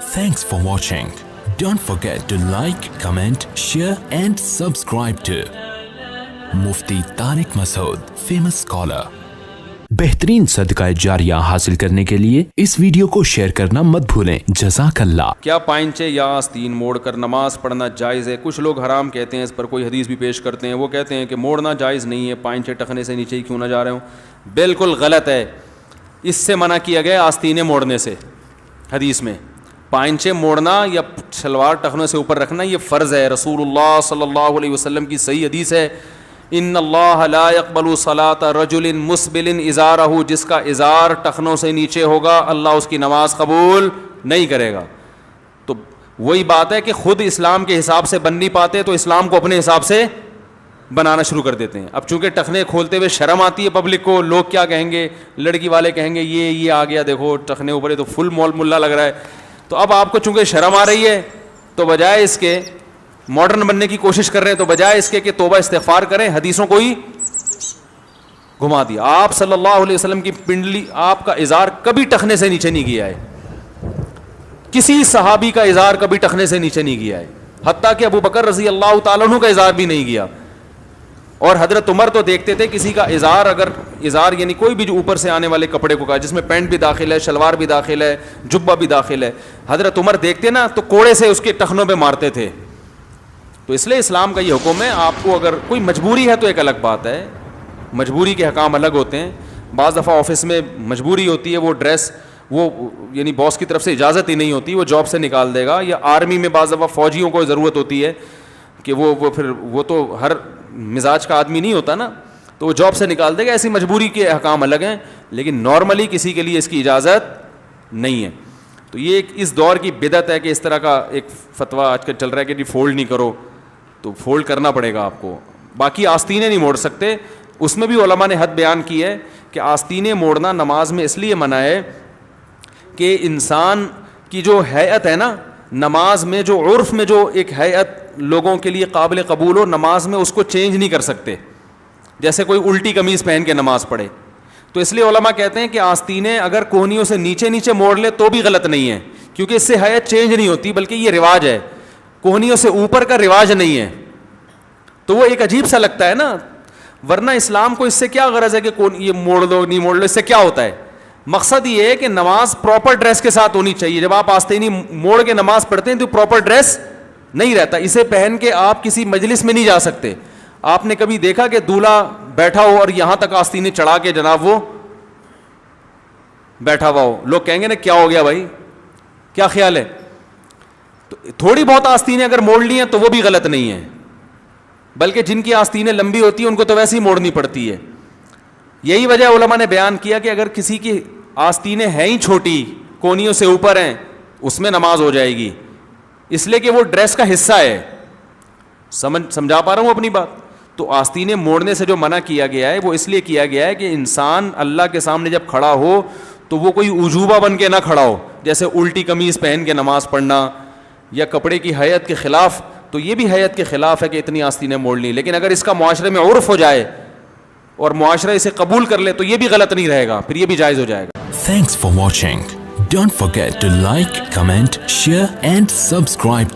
Thanks for watching. Don't forget to like, comment, share and subscribe to Mufti Tariq Masood, famous scholar. बेहतरीन सदका जारिया हासिल करने के लिए इस वीडियो को शेयर करना मत भूलें। जज़ाकल्लाह। क्या पाइंचे या आस्तीन मोड़ कर नमाज पढ़ना जायज़ है? कुछ लोग हराम कहते हैं, इस पर कोई हदीस भी पेश करते हैं। वो कहते हैं कि मोड़ना जायज़ नहीं है, पाइंचे टखने से नीचे ही क्यों ना जा रहे हो। बिल्कुल गलत है, इससे मना किया गया आस्तीनें मोड़ने से। हदीस में पाइंचे मोड़ना या शलवार टखनों से ऊपर रखना ये फ़र्ज़ है। रसूलुल्लाह सल्लल्लाहु अलैहि वसल्लम की सही हदीस है, इन्नल्लाह ला यक़बलु सलाता रजुलिन मुस्बिलिन इज़ारहु, जिसका इज़ार टखनों से नीचे होगा अल्लाह उसकी नमाज कबूल नहीं करेगा। तो वही बात है कि ख़ुद इस्लाम के हिसाब से बन नहीं पाते तो इस्लाम को अपने हिसाब से बनाना शुरू कर देते हैं। अब चूँकि टखने खोलते हुए शर्म आती है पब्लिक को, लोग क्या कहेंगे, लड़की वाले कहेंगे ये आ गया, देखो टखने ऊपर है तो फुल मुल्ला लग रहा है। तो अब आपको चूँकि शर्म आ रही है तो बजाय इसके मॉडर्न बनने की कोशिश कर रहे हैं, तो बजाय इसके कि तौबा इस्तिग़फ़ार करें, हदीसों को ही घुमा दिया। आप सल्लल्लाहु अलैहि वसल्लम की पिंडली, आपका इज़ार कभी टखने से नीचे नहीं गया है। किसी सहाबी का इज़ार कभी टखने से नीचे नहीं गया है, हत्ता कि अबू बकर रज़ी अल्लाह तआला अन्हु का इज़ार भी नहीं गया। और हज़रत उमर तो देखते थे किसी का इज़ार, अगर इज़ार यानी कोई भी जो ऊपर से आने वाले कपड़े को कहा, जिसमें पैंट भी दाखिल है, शलवार भी दाखिल है, जुब्बा भी दाखिल है, हज़रत उमर देखते ना तो कोड़े से उसके टखनों पे मारते थे। तो इसलिए इस्लाम का ये हुक्म है। आपको अगर कोई मजबूरी है तो एक अलग बात है, मजबूरी के हकाम अलग होते हैं। बाज़ दफ़ा ऑफिस में मजबूरी होती है, वो ड्रेस वो यानी बॉस की तरफ से इजाज़त ही नहीं होती, वो जॉब से निकाल देगा। या आर्मी में बाज़ दफ़ा फ़ौजियों को ज़रूरत होती है कि वो तो हर मिजाज का आदमी नहीं होता ना, तो वो जॉब से निकाल देगा। ऐसी मजबूरी के अहकाम अलग हैं, लेकिन नॉर्मली किसी के लिए इसकी इजाज़त नहीं है। तो ये एक इस दौर की बिदअत है कि इस तरह का एक फ़तवा आजकल चल रहा है कि जी फोल्ड नहीं करो, तो फोल्ड करना पड़ेगा आपको। बाकी आस्तीनें नहीं मोड़ सकते। उसमें भी उलमा ने हद बयान की है कि आस्तीनें मोड़ना नमाज में इसलिए मना है कि इंसान की जो हैत है ना, नमाज में जो उर्फ़ में जो एक हैत लोगों के लिए काबिल कबूल हो, नमाज में उसको चेंज नहीं कर सकते। जैसे कोई उल्टी कमीज़ पहन के नमाज पढ़े, तो इसलिए उलमा कहते हैं कि आस्तीनें अगर कोहनियों से नीचे नीचे मोड़ ले तो भी गलत नहीं है, क्योंकि इससे हैत चेंज नहीं होती, बल्कि ये रिवाज है। कोहनियों से ऊपर का रिवाज नहीं है, तो वो एक अजीब सा लगता है ना। वरना इस्लाम को इससे क्या गरज है कि ये मोड़ लो नहीं मोड़ लो, इससे क्या होता है? मकसद ये है कि नमाज प्रॉपर ड्रेस के साथ होनी चाहिए। जब आप आस्तीनी मोड़ के नमाज पढ़ते हैं तो प्रॉपर ड्रेस नहीं रहता। इसे पहन के आप किसी मजलिस में नहीं जा सकते। आपने कभी देखा कि दूल्हा बैठा हो और यहां तक आस्तीने चढ़ा के जनाब वो बैठा हुआ हो, लोग कहेंगे ना क्या हो गया भाई, क्या ख्याल है? तो थोड़ी बहुत आस्तीनें अगर मोड़ ली हैं तो वो भी गलत नहीं है, बल्कि जिनकी आस्तीनें लंबी होती हैं उनको तो वैसे ही मोड़नी पड़ती है। यही वजह उलमा ने बयान किया कि अगर किसी की आस्तीनें हैं ही छोटी, कोहनियों से ऊपर हैं, उसमें नमाज हो जाएगी, इसलिए कि वो ड्रेस का हिस्सा है। समझा पा रहा हूँ अपनी बात? तो आस्तीनें मोड़ने से जो मना किया गया है वो इसलिए किया गया है कि इंसान अल्लाह के सामने जब खड़ा हो तो वो कोई उजूबा बन के ना खड़ा हो, जैसे उल्टी कमीज़ पहन के नमाज पढ़ना या कपड़े की हैत के ख़िलाफ़। तो ये भी हैत के ख़िलाफ़ है कि इतनी आस्तीनें मोड़ ली, लेकिन अगर इसका मुआशरे में उर्फ़ हो जाए और मुआशरा इसे कबूल कर ले तो ये भी गलत नहीं रहेगा, फिर ये भी जायज़ हो जाएगा। Thanks for watching. Don't forget to like, comment, share and subscribe to